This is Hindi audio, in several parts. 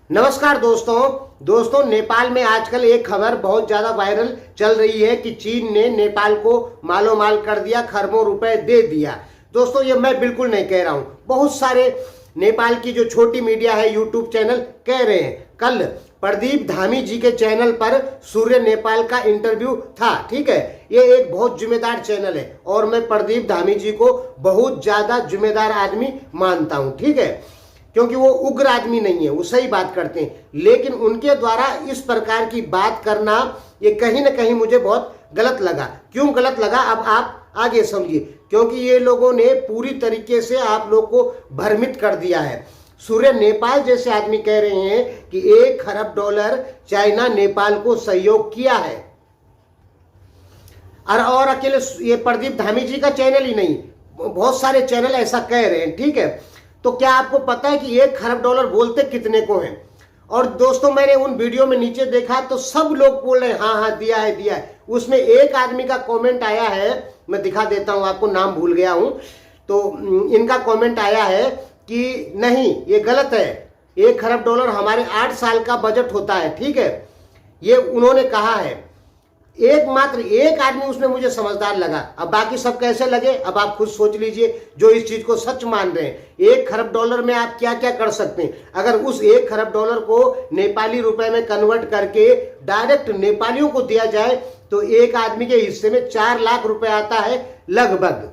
नमस्कार दोस्तों नेपाल में आजकल एक खबर बहुत ज्यादा वायरल चल रही है कि चीन ने नेपाल को मालो माल कर दिया, खरबों रुपए दे दिया। दोस्तों ये मैं बिल्कुल नहीं कह रहा हूं, बहुत सारे नेपाल की जो छोटी मीडिया है, यूट्यूब चैनल कह रहे हैं। कल प्रदीप धामी जी के चैनल पर सूर्य नेपाल का इंटरव्यू था, ठीक है। ये एक बहुत जिम्मेदार चैनल है और मैं प्रदीप धामी जी को बहुत ज्यादा जिम्मेदार आदमी मानता हूं, ठीक है, क्योंकि वो उग्र आदमी नहीं है, वो सही बात करते हैं। लेकिन उनके द्वारा इस प्रकार की बात करना ये कहीं ना कहीं मुझे बहुत गलत लगा। क्यों गलत लगा अब आप आगे समझिए, क्योंकि ये लोगों ने पूरी तरीके से आप लोग को भ्रमित कर दिया है। सूर्य नेपाल जैसे आदमी कह रहे हैं कि $1 खरब चाइना नेपाल को सहयोग किया है। और अकेले ये प्रदीप धामी जी का चैनल ही नहीं, बहुत सारे चैनल ऐसा कह रहे हैं, ठीक है। तो क्या आपको पता है कि $1 खरब बोलते कितने को हैं? और दोस्तों मैंने उन वीडियो में नीचे देखा तो सब लोग बोल रहे हैं हाँ दिया है। उसमें एक आदमी का कमेंट आया है, मैं दिखा देता हूं आपको, नाम भूल गया हूं। तो इनका कमेंट आया है कि नहीं ये गलत है, $1 खरब हमारे 8 साल का बजट होता है, ठीक है। ये उन्होंने कहा है। मात्र एक आदमी उसमें मुझे समझदार लगा। अब बाकी सब कैसे लगे अब आप खुद सोच लीजिए, जो इस चीज को सच मान रहे हैं। $1 खरब में आप क्या क्या कर सकते हैं? अगर उस $1 खरब को नेपाली रुपए में कन्वर्ट करके डायरेक्ट नेपालियों को दिया जाए तो एक आदमी के हिस्से में 4 लाख रुपए आता है लगभग।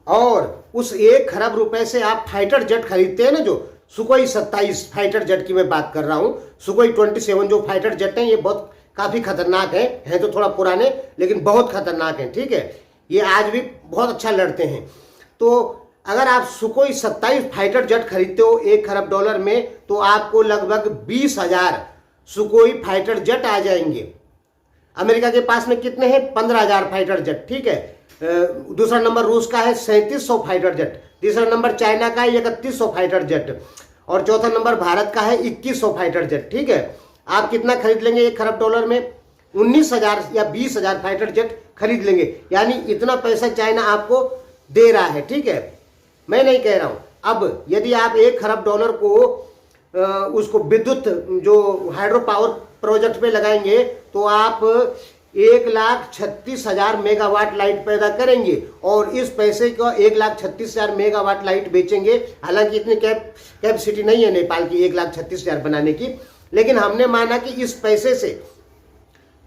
और उस $1 खरब रुपए से आप फाइटर जेट खरीदते हैं ना, जो सुकोई 27 फाइटर जेट की मैं बात कर रहा हूं, सुकोई 27 जो फाइटर जेट है, ये बहुत काफी खतरनाक है तो थोड़ा पुराने लेकिन बहुत खतरनाक है, ठीक है। ये आज भी बहुत अच्छा लड़ते हैं। तो अगर आप सुकोई 27 फाइटर जेट खरीदते हो $1 खरब में तो आपको लगभग 20,000 सुकोई फाइटर जेट आ जाएंगे। अमेरिका के पास में कितने हैं? 15,000 फाइटर जेट, ठीक है। दूसरा नंबर रूस का है 3700 फाइटर जेट, तीसरा नंबर चाइना का है 3100 फाइटर जेट और चौथा नंबर भारत का है 2100 फाइटर जेट, ठीक है। आप कितना खरीद लेंगे $1 खरब में? 19,000 या 20,000 फाइटर जेट खरीद लेंगे। यानी इतना पैसा चाइना आपको दे रहा है, ठीक है। मैं नहीं कह रहा हूं। अब यदि आप $1 खरब को उसको विद्युत जो हाइड्रो पावर प्रोजेक्ट पे लगाएंगे तो आप 1,36,000 मेगावाट लाइट पैदा करेंगे और इस पैसे को 1,36,000 मेगावाट लाइट बेचेंगे। हालांकि इतनी कैपेसिटी नहीं है नेपाल की 1,36,000 बनाने की, लेकिन हमने माना कि इस पैसे से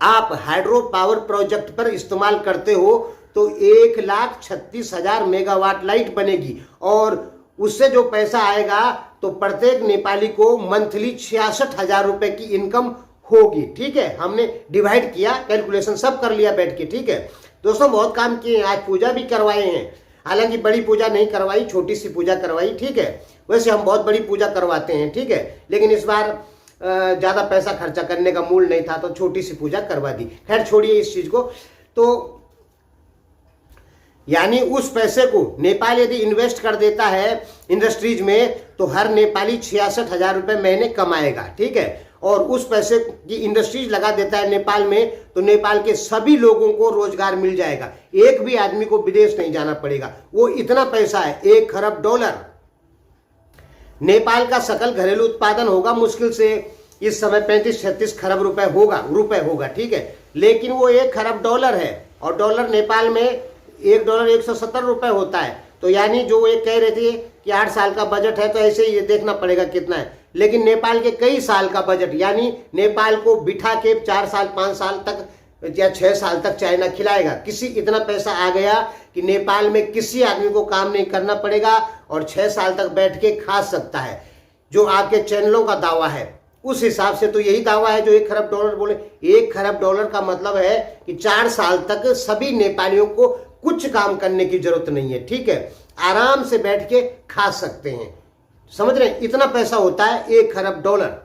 आप हाइड्रो पावर प्रोजेक्ट पर इस्तेमाल करते हो तो 1,36,000 मेगावाट लाइट बनेगी और उससे जो पैसा आएगा तो प्रत्येक नेपाली को मंथली 66,000 रुपए की इनकम होगी, ठीक है। हमने डिवाइड किया, कैलकुलेशन सब कर लिया बैठ के, ठीक है। दोस्तों बहुत काम किए, आज पूजा भी करवाए हैं। हालांकि बड़ी पूजा नहीं करवाई, छोटी सी पूजा करवाई, ठीक है। वैसे हम बहुत बड़ी पूजा करवाते हैं, ठीक है, लेकिन इस बार ज्यादा पैसा खर्चा करने का मूड नहीं था तो छोटी सी पूजा करवा दी। खैर छोड़िए इस चीज को। तो यानी उस पैसे को नेपाल यदि इन्वेस्ट कर देता है इंडस्ट्रीज में तो हर नेपाली 66,000 रुपए महीने कमाएगा, ठीक है। और उस पैसे की इंडस्ट्रीज लगा देता है नेपाल में तो नेपाल के सभी लोगों को रोजगार मिल जाएगा, एक भी आदमी को विदेश नहीं जाना पड़ेगा। वो इतना पैसा है $1 खरब। नेपाल का सकल घरेलू उत्पादन होगा मुश्किल से इस समय 35-36 खरब रुपए होगा, ठीक है। लेकिन वो $1 खरब है और डॉलर नेपाल में $1 170 रुपए होता है। तो यानी जो ये कह रहे थे कि 8 साल का बजट है तो ऐसे ही ये देखना पड़ेगा कितना है, लेकिन नेपाल के कई साल का बजट, यानी नेपाल को बिठा के 4 साल 5 साल तक या 6 साल तक चाइना खिलाएगा। किसी इतना पैसा आ गया कि नेपाल में किसी आदमी को काम नहीं करना पड़ेगा और 6 साल तक बैठ के खा सकता है, जो आपके चैनलों का दावा है। उस हिसाब से तो यही दावा है जो $1 खरब बोले। $1 खरब का मतलब है कि 4 साल तक सभी नेपालियों को कुछ काम करने की जरूरत नहीं है, ठीक है। आराम से बैठ के खा सकते हैं, समझ रहे हैं? इतना पैसा होता है $1 खरब।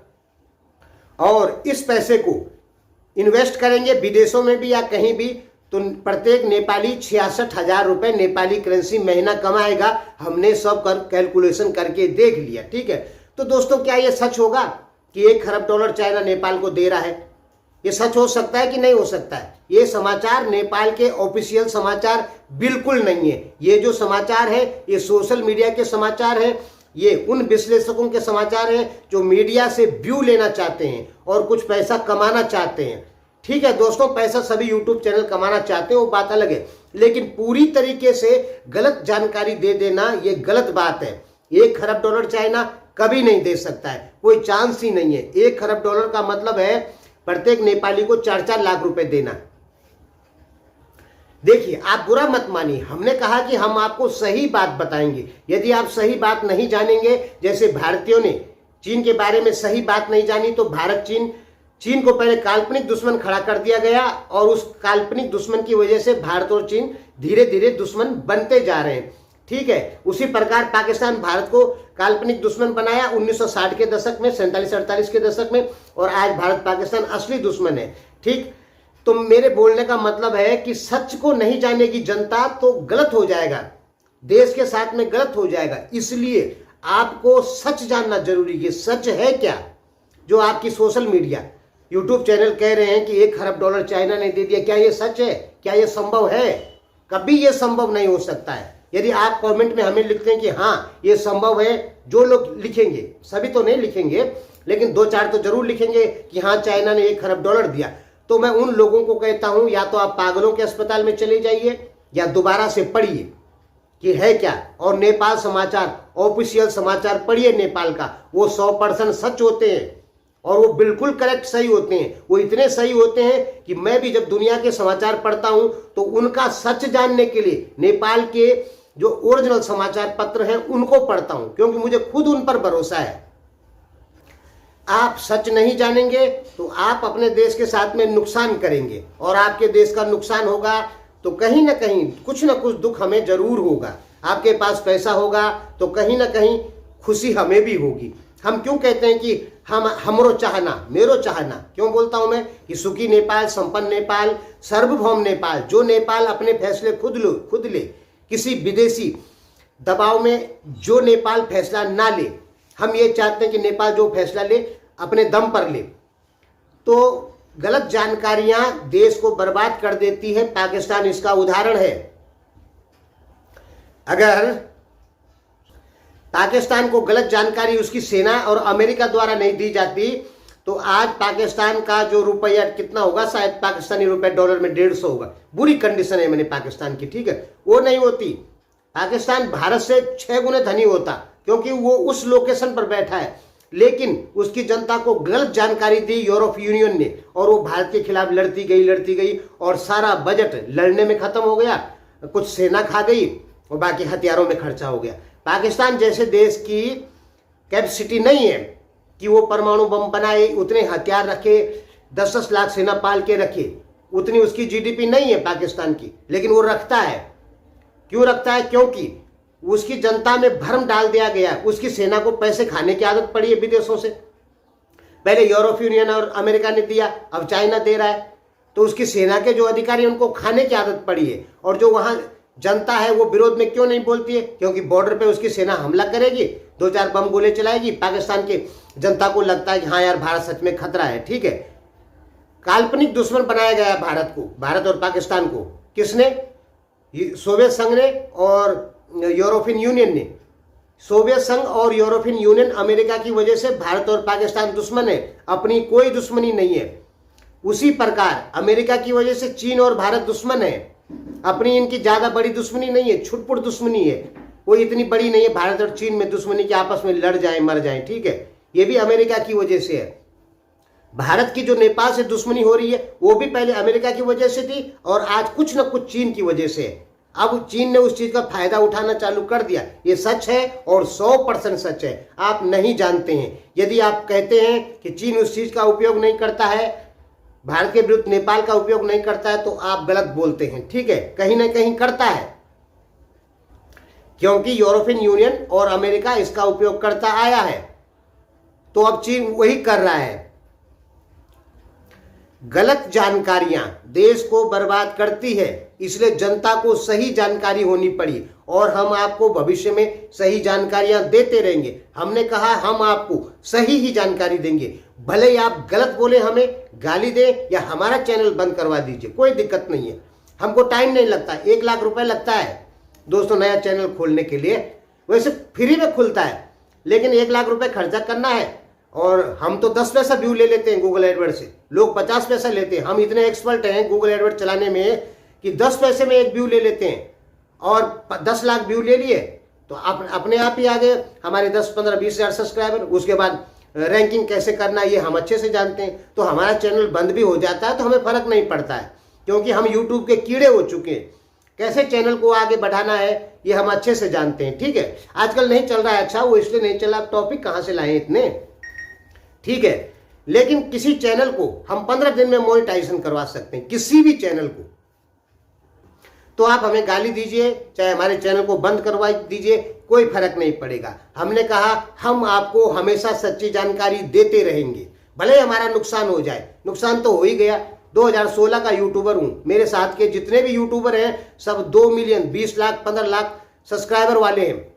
और इस पैसे को इन्वेस्ट करेंगे विदेशों में भी या कहीं भी तो प्रत्येक नेपाली 66,000 रुपए नेपाली करेंसी महीना कमाएगा। हमने सब कैलकुलेशन करके देख लिया, ठीक है। तो दोस्तों क्या ये सच होगा कि $1 खरब चाइना नेपाल को दे रहा है? ये सच हो सकता है कि नहीं हो सकता है? ये समाचार नेपाल के ऑफिशियल समाचार बिल्कुल नहीं है। ये जो समाचार है ये सोशल मीडिया के समाचार है, ये उन विश्लेषकों के समाचार हैं जो मीडिया से व्यू लेना चाहते हैं और कुछ पैसा कमाना चाहते हैं। ठीक है दोस्तों, पैसा सभी यूट्यूब चैनल कमाना चाहते हैं, वो बात अलग है, लेकिन पूरी तरीके से गलत जानकारी दे देना ये गलत बात है। 1 खरब डॉलर चाइना कभी नहीं दे सकता है, कोई चांस ही नहीं है। 1 खरब डॉलर का मतलब है प्रत्येक नेपाली को 4-4 लाख रुपए देना। देखिए, आप बुरा मत मानिए, हमने कहा कि हम आपको सही बात बताएंगे। यदि आप सही बात नहीं जानेंगे, जैसे भारतीयों ने चीन के बारे में सही बात नहीं जानी, तो भारत चीन को पहले काल्पनिक दुश्मन खड़ा कर दिया गया और उस काल्पनिक दुश्मन की वजह से भारत और चीन धीरे धीरे दुश्मन बनते जा रहे हैं। ठीक है, उसी प्रकार पाकिस्तान भारत को काल्पनिक दुश्मन बनाया 1960 के दशक में, 47-48 के दशक में, और आज भारत पाकिस्तान असली दुश्मन है। ठीक, तो मेरे बोलने का मतलब है कि सच को नहीं जानेगी जनता तो गलत हो जाएगा, देश के साथ में गलत हो जाएगा। इसलिए आपको सच जानना जरूरी है। सच है क्या जो आपकी सोशल मीडिया यूट्यूब चैनल कह रहे हैं कि 1 खरब डॉलर चाइना ने दे दिया, क्या ये सच है? क्या ये संभव है? कभी ये संभव नहीं हो सकता है। यदि आप कमेंट में हमें लिखते हैं कि हाँ ये संभव है, जो लोग लिखेंगे, सभी तो नहीं लिखेंगे लेकिन 2-4 तो जरूर लिखेंगे कि हाँ चाइना ने 1 खरब डॉलर दिया, तो मैं उन लोगों को कहता हूं या तो आप पागलों के अस्पताल में चले जाइए या दोबारा से पढ़िए कि है क्या। और नेपाल समाचार, ऑफिशियल समाचार पढ़िए नेपाल का, वो 100% सच होते हैं और वो बिल्कुल करेक्ट सही होते हैं। वो इतने सही होते हैं कि मैं भी जब दुनिया के समाचार पढ़ता हूं तो उनका सच जानने के लिए नेपाल के जो ओरिजिनल समाचार पत्र हैं उनको पढ़ता हूं, क्योंकि मुझे खुद उन पर भरोसा है। आप सच नहीं जानेंगे तो आप अपने देश के साथ में नुकसान करेंगे, और आपके देश का नुकसान होगा तो कहीं ना कहीं कुछ ना कुछ दुख हमें जरूर होगा। आपके पास पैसा होगा तो कहीं ना कहीं खुशी हमें भी होगी। हम क्यों कहते हैं कि हमरो चाहना, मेरो चाहना, क्यों बोलता हूं मैं कि सुखी नेपाल, संपन्न नेपाल, सार्वभौम नेपाल, जो नेपाल अपने फैसले खुद ले, किसी विदेशी दबाव में जो नेपाल फैसला ना ले। हम ये चाहते हैं कि नेपाल जो फैसला ले अपने दम पर ले। तो गलत जानकारियां देश को बर्बाद कर देती है, पाकिस्तान इसका उदाहरण है। अगर पाकिस्तान को गलत जानकारी उसकी सेना और अमेरिका द्वारा नहीं दी जाती तो आज पाकिस्तान का जो रुपया कितना होगा, शायद पाकिस्तानी रुपया डॉलर में 150 होगा। बुरी कंडीशन है मैंने पाकिस्तान की, ठीक है, वो नहीं होती। पाकिस्तान भारत से 6 गुने धनी होता, क्योंकि वो उस लोकेशन पर बैठा है। लेकिन उसकी जनता को गलत जानकारी दी यूरोप यूनियन ने, और वो भारत के खिलाफ लड़ती गई और सारा बजट लड़ने में खत्म हो गया, कुछ सेना खा गई और बाकी हथियारों में खर्चा हो गया। पाकिस्तान जैसे देश की कैपेसिटी नहीं है कि वो परमाणु बम बनाए, उतने हथियार रखे, 10-10 लाख सेना पाल के रखे, उतनी उसकी जीडीपी नहीं है पाकिस्तान की, लेकिन वो रखता है। क्यों रखता है? क्योंकि उसकी जनता में भ्रम डाल दिया गया। उसकी सेना को पैसे खाने की आदत पड़ी है विदेशों से। पहले यूरोप यूनियन और अमेरिका ने दिया, अब चाइना दे रहा है, तो उसकी सेना के जो अधिकारी उनको खाने की आदत पड़ी है। और जो वहां जनता है वो विरोध में क्यों नहीं बोलती है? क्योंकि बॉर्डर पे उसकी सेना हमला करेगी, 2-4 बम गोले चलाएगी, पाकिस्तान के जनता को लगता है कि हाँ यार भारत सच में खतरा है। ठीक है, काल्पनिक दुश्मन बनाया गया भारत को, भारत और पाकिस्तान को। किसने? सोवियत संघ ने और यूरोपियन यूनियन ने। सोवियत संघ और यूरोपियन यूनियन, अमेरिका की वजह से भारत और पाकिस्तान दुश्मन है, अपनी कोई दुश्मनी नहीं है। उसी प्रकार अमेरिका की वजह से चीन और भारत दुश्मन है, अपनी इनकी ज्यादा बड़ी दुश्मनी नहीं है, छुटपुट दुश्मनी है, वो इतनी बड़ी नहीं है भारत और चीन में दुश्मनी की आपस में लड़ जाए मर जाए। ठीक है, ये भी अमेरिका की वजह से है। भारत की जो नेपाल से दुश्मनी हो रही है वो भी पहले अमेरिका की वजह से थी और आज कुछ न कुछ चीन की वजह से है। अब चीन ने उस चीज का फायदा उठाना चालू कर दिया। ये सच है और 100% सच है, आप नहीं जानते हैं। यदि आप कहते हैं कि चीन उस चीज का उपयोग नहीं करता है, भारत के विरुद्ध नेपाल का उपयोग नहीं करता है, तो आप गलत बोलते हैं। ठीक है, कहीं ना कहीं करता है, क्योंकि यूरोपियन यूनियन और अमेरिका इसका उपयोग करता आया है, तो अब चीन वही कर रहा है। गलत जानकारियां देश को बर्बाद करती है, इसलिए जनता को सही जानकारी होनी पड़ी और हम आपको भविष्य में सही जानकारियां देते रहेंगे। हमने कहा हम आपको सही ही जानकारी देंगे, भले ही आप गलत बोले, हमें गाली दे या हमारा चैनल बंद करवा दीजिए, कोई दिक्कत नहीं है। हमको टाइम नहीं लगता, 1 लाख रुपए लगता है दोस्तों नया चैनल खोलने के लिए, वैसे फ्री में खुलता है। लेकिन 1 लाख रुपए खर्चा करना है और हम तो 10 पैसा व्यू ले लेते हैं गूगल एडवर्ड से, लोग 50 पैसा लेते हैं। हम इतने एक्सपर्ट हैं गूगल एडवर्ड चलाने में कि 10 पैसे में 1 व्यू ले लेते हैं और 10 लाख व्यू ले लिए तो अपने आप ही आ गए हमारे 10, 15, 20 हजार सब्सक्राइबर। उसके बाद रैंकिंग कैसे करना ये हम अच्छे से जानते हैं, तो हमारा चैनल बंद भी हो जाता है तो हमें फर्क नहीं पड़ता है, क्योंकि हम यूट्यूब के कीड़े हो चुके हैं। कैसे चैनल को आगे बढ़ाना है ये हम अच्छे से जानते हैं, ठीक है। आजकल नहीं चल रहा है अच्छा, वो इसलिए नहीं चला, टॉपिक कहाँ से लाए इतने, ठीक है। लेकिन किसी चैनल को हम 15 दिन में मोनेटाइजेशन करवा सकते हैं, किसी भी चैनल को। तो आप हमें गाली दीजिए, चाहे हमारे चैनल को बंद करवा दीजिए, कोई फर्क नहीं पड़ेगा। हमने कहा हम आपको हमेशा सच्ची जानकारी देते रहेंगे, भले हमारा नुकसान हो जाए। नुकसान तो हो ही गया, 2016 का यूट्यूबर हूं, मेरे साथ के जितने भी यूट्यूबर हैं सब 2 मिलियन, 20 लाख, 15 लाख सब्सक्राइबर वाले हैं।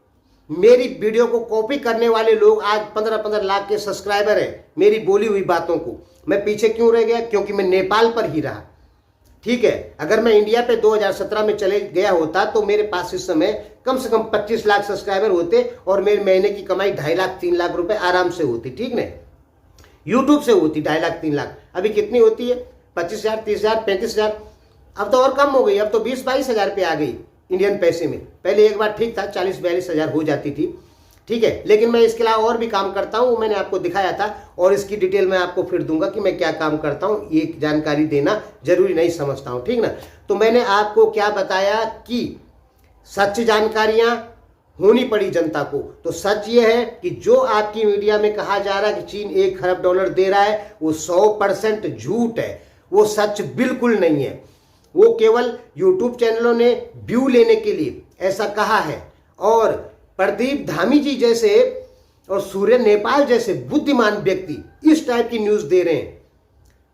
मेरी वीडियो को कॉपी करने वाले लोग आज 15-15 लाख के सब्सक्राइबर हैं। मेरी बोली हुई बातों को मैं पीछे क्यों रह गया? क्योंकि मैं नेपाल पर ही रहा, ठीक है। अगर मैं इंडिया पे 2017 में चले गया होता तो मेरे पास इस समय कम से कम 25 लाख सब्सक्राइबर होते और मेरे महीने की कमाई 2.5 लाख 3 लाख रुपए आराम से होती, ठीक ना। यूट्यूब से होती 2.5 लाख 3 लाख। अभी कितनी होती है? 25,000, 30,000, 35,000। अब तो और कम हो गई, अब तो 20-22 हजार पे आ गई इंडियन पैसे में। पहले एक बार ठीक था, 40-42 हजार हो जाती थी, ठीक है। लेकिन मैं इसके अलावा और भी काम करता हूं, मैंने आपको दिखाया था और इसकी डिटेल मैं आपको फिर दूंगा कि मैं क्या काम करता हूं। ये जानकारी देना जरूरी नहीं समझता हूं, ठीक ना। तो मैंने आपको क्या बताया कि सच जानकारियां होनी पड़ी जनता को। तो सच ये है कि जो आपकी मीडिया में कहा जा रहा है कि चीन $1 खरब दे रहा है, वो 100% झूठ है, वो सच बिल्कुल नहीं है। वो केवल यूट्यूब चैनलों ने व्यू लेने के लिए ऐसा कहा है। और प्रदीप धामी जी जैसे और सूर्य नेपाल जैसे बुद्धिमान व्यक्ति इस टाइप की न्यूज दे रहे हैं,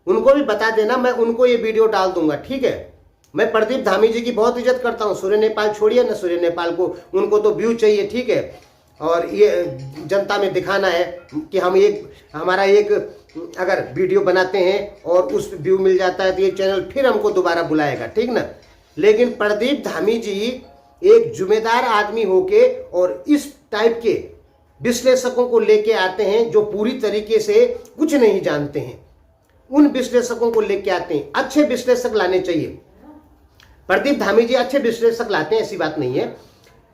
उनको भी बता देना, मैं उनको ये वीडियो डाल दूंगा, ठीक है। मैं प्रदीप धामी जी की बहुत इज्जत करता हूं, सूर्य नेपाल छोड़िए ना, सूर्य नेपाल को, उनको तो व्यू चाहिए, ठीक है। और ये जनता में दिखाना है कि हमारा एक अगर वीडियो बनाते हैं और उस व्यू मिल जाता है तो ये चैनल फिर हमको दोबारा बुलाएगा, ठीक ना। लेकिन प्रदीप धामी जी एक जिम्मेदार आदमी होके और इस टाइप के विश्लेषकों को लेके आते हैं जो पूरी तरीके से कुछ नहीं जानते हैं, उन विश्लेषकों को लेके आते हैं। अच्छे विश्लेषक लाने चाहिए, प्रदीप धामी जी अच्छे विश्लेषक लाते हैं, ऐसी बात नहीं है,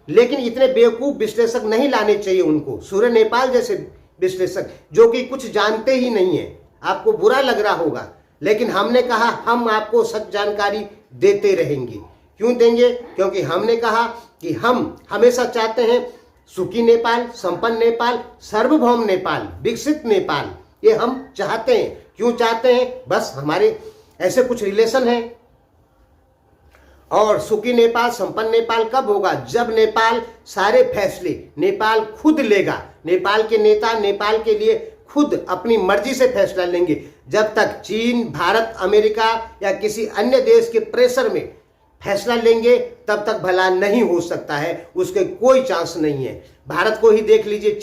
लेकिन इतने बेवकूफ विश्लेषक नहीं लाने चाहिए उनको। सूर्य नेपाल जैसे विश्लेषक जो कि कुछ जानते ही नहीं है। आपको बुरा लग रहा होगा, लेकिन हमने कहा हम आपको सच जानकारी देते रहेंगे। क्यों देंगे? क्योंकि हमने कहा कि हम हमेशा चाहते हैं सुखी नेपाल, संपन्न नेपाल, सार्वभौम नेपाल, विकसित नेपाल, ये हम चाहते हैं। क्यों चाहते हैं? बस हमारे ऐसे कुछ रिलेशन हैं। और सुखी नेपाल, संपन्न नेपाल कब होगा? जब नेपाल सारे फैसले नेपाल खुद लेगा। नेपाल के नेता नेपाल के लिए खुद अपनी मर्जी से फैसला लेंगे। जब तक चीन, भारत, अमेरिका या किसी अन्य देश के प्रेशर में फैसला लेंगे तब तक भला नहीं हो सकता है, उसके कोई चांस नहीं है। भारत को ही देख लीजिए,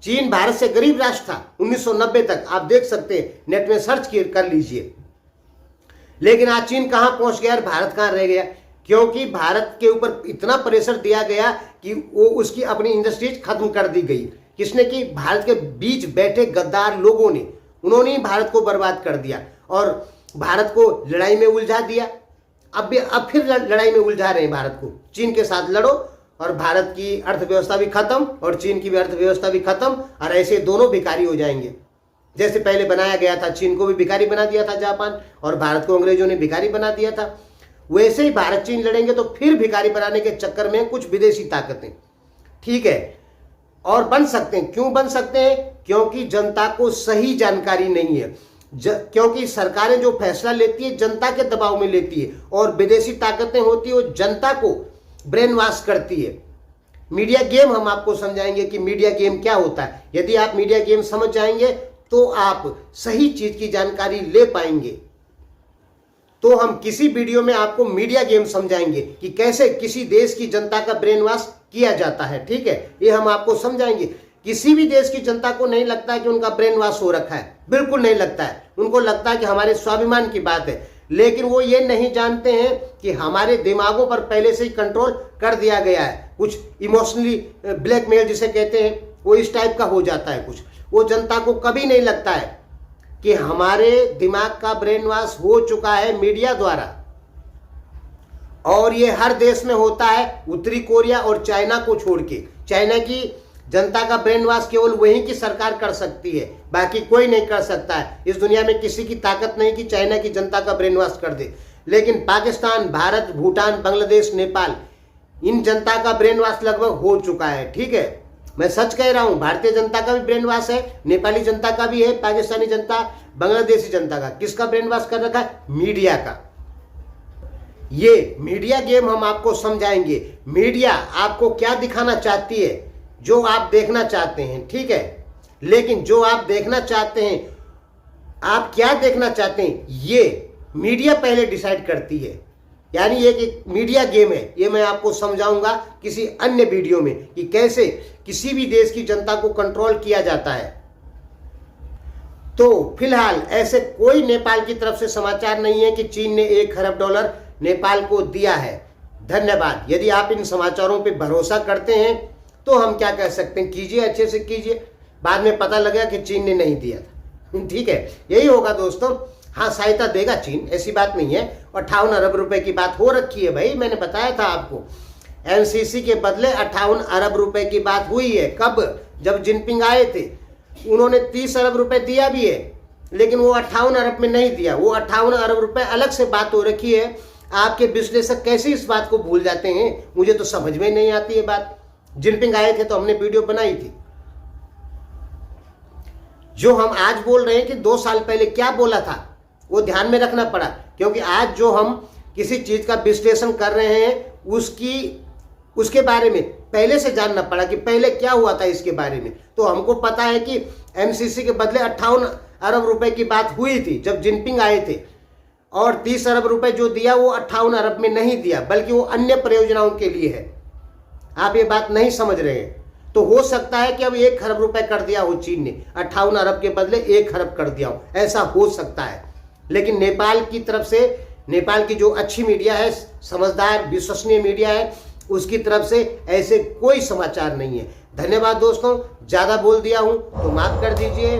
चीन भारत से गरीब राष्ट्र था 1990 तक, आप देख सकते हैं, नेट में सर्च कर लीजिए। लेकिन आज चीन कहां पहुंच गया और भारत कहां रह गया? क्योंकि भारत के ऊपर इतना प्रेशर दिया गया कि वो उसकी अपनी इंडस्ट्रीज खत्म कर दी गई। किसने की? भारत के बीच बैठे गद्दार लोगों ने, उन्होंने ही भारत को बर्बाद कर दिया और भारत को लड़ाई में उलझा दिया। अब फिर लड़ाई में उलझा रहे हैं भारत को। चीन के साथ लड़ो और भारत की अर्थव्यवस्था भी खत्म और चीन की भी अर्थव्यवस्था भी खत्म, और ऐसे दोनों भिखारी हो जाएंगे। जैसे पहले बनाया गया था, चीन को भी भिखारी बना दिया था जापान, और भारत को अंग्रेजों ने भिखारी बना दिया था। वैसे ही भारत चीन लड़ेंगे तो फिर भिखारी बनाने के चक्कर में कुछ विदेशी ताकतें, ठीक है, और बन सकते हैं। क्यों बन सकते हैं? क्योंकि जनता को सही जानकारी नहीं है। क्योंकि सरकारें जो फैसला लेती है जनता के दबाव में लेती है, और विदेशी ताकतें होती है वो जनता को ब्रेन वॉश करती है। मीडिया गेम हम आपको समझाएंगे कि मीडिया गेम क्या होता है। यदि आप मीडिया गेम समझ जाएंगे तो आप सही चीज की जानकारी ले पाएंगे। तो हम किसी वीडियो में आपको मीडिया गेम समझाएंगे कि कैसे किसी देश की जनता का ब्रेन वॉश किया जाता है, ठीक है, ये हम आपको समझाएंगे। किसी भी देश की जनता को नहीं लगता है कि उनका ब्रेन वॉश हो रखा है, बिल्कुल नहीं लगता है। उनको लगता है कि हमारे स्वाभिमान की बात है, लेकिन वो ये नहीं जानते हैं कि हमारे दिमागों पर पहले से ही कंट्रोल कर दिया गया है। कुछ इमोशनली ब्लैकमेल जिसे कहते हैं, वो इस टाइप का हो जाता है कुछ। वो जनता को कभी नहीं लगता है कि हमारे दिमाग का ब्रेन वॉश हो चुका है मीडिया द्वारा, और ये हर देश में होता है, उत्तरी कोरिया और चाइना को छोड़ के। चाइना की जनता का ब्रेन वॉश केवल वहीं की सरकार कर सकती है, बाकी कोई नहीं कर सकता है। इस दुनिया में किसी की ताकत नहीं कि चाइना की जनता का ब्रेन वॉश कर दे। लेकिन पाकिस्तान, भारत, भूटान, बांग्लादेश, नेपाल, इन जनता का ब्रेन वॉश लगभग हो चुका है। ठीक है, मैं सच कह रहा हूं, भारतीय जनता का भी ब्रेन वॉश है, नेपाली जनता का भी है, पाकिस्तानी जनता, बांग्लादेशी जनता का। किसका ब्रेन वॉश कर रखा है? मीडिया का। ये मीडिया गेम हम आपको समझाएंगे। मीडिया आपको क्या दिखाना चाहती है, जो आप देखना चाहते हैं, ठीक है। लेकिन जो आप देखना चाहते हैं, आप क्या देखना चाहते हैं, ये मीडिया पहले डिसाइड करती है। यानी ये एक मीडिया गेम है। ये मैं आपको समझाऊंगा किसी अन्य वीडियो में कि कैसे किसी भी देश की जनता को कंट्रोल किया जाता है। तो फिलहाल ऐसे कोई नेपाल की तरफ से समाचार नहीं है कि चीन ने $1 खरब नेपाल को दिया है। धन्यवाद। यदि आप इन समाचारों पे भरोसा करते हैं तो हम क्या कह सकते हैं, कीजिए, अच्छे से कीजिए। बाद में पता लगा कि चीन ने नहीं दिया था, ठीक है, यही होगा दोस्तों। हाँ, सहायता देगा चीन, ऐसी बात नहीं है। 58 अरब रुपए की बात हो रखी है भाई, मैंने बताया था आपको। एनसीसी के बदले 58 अरब रुपए की बात हुई है। कब? जब जिनपिंग आए थे, उन्होंने 30 अरब रुपए दिया भी है, लेकिन वो 58 अरब में नहीं दिया। वो 58 अरब रुपए अलग से बात हो रखी है। आपके विश्लेषक कैसे इस बात को भूल जाते हैं, मुझे तो समझ में नहीं आती है बात। जिनपिंग आए थे तो हमने वीडियो बनाई थी। जो हम आज बोल रहे हैं कि 2 साल पहले क्या बोला था, वो ध्यान में रखना पड़ा, क्योंकि आज जो हम किसी चीज का विश्लेषण कर रहे हैं उसके बारे में पहले से जानना पड़ा कि पहले क्या हुआ था इसके बारे में। तो हमको पता है कि एमसीसी के बदले 58 अरब रुपए की बात हुई थी जब जिनपिंग आए थे, और 30 अरब रुपए जो दिया वो 58 अरब में नहीं दिया, बल्कि वो अन्य परियोजनाओं के लिए है। आप ये बात नहीं समझ रहे हैं। तो हो सकता है कि अब 1 खरब रुपए कर दिया हो चीन ने, 58 अरब के बदले 1 खरब कर दिया हो, ऐसा हो सकता है। लेकिन नेपाल की तरफ से, नेपाल की जो अच्छी मीडिया है, समझदार विश्वसनीय मीडिया है, उसकी तरफ से ऐसे कोई समाचार नहीं है। धन्यवाद दोस्तों, ज्यादा बोल दिया हूं तो माफ कर दीजिए।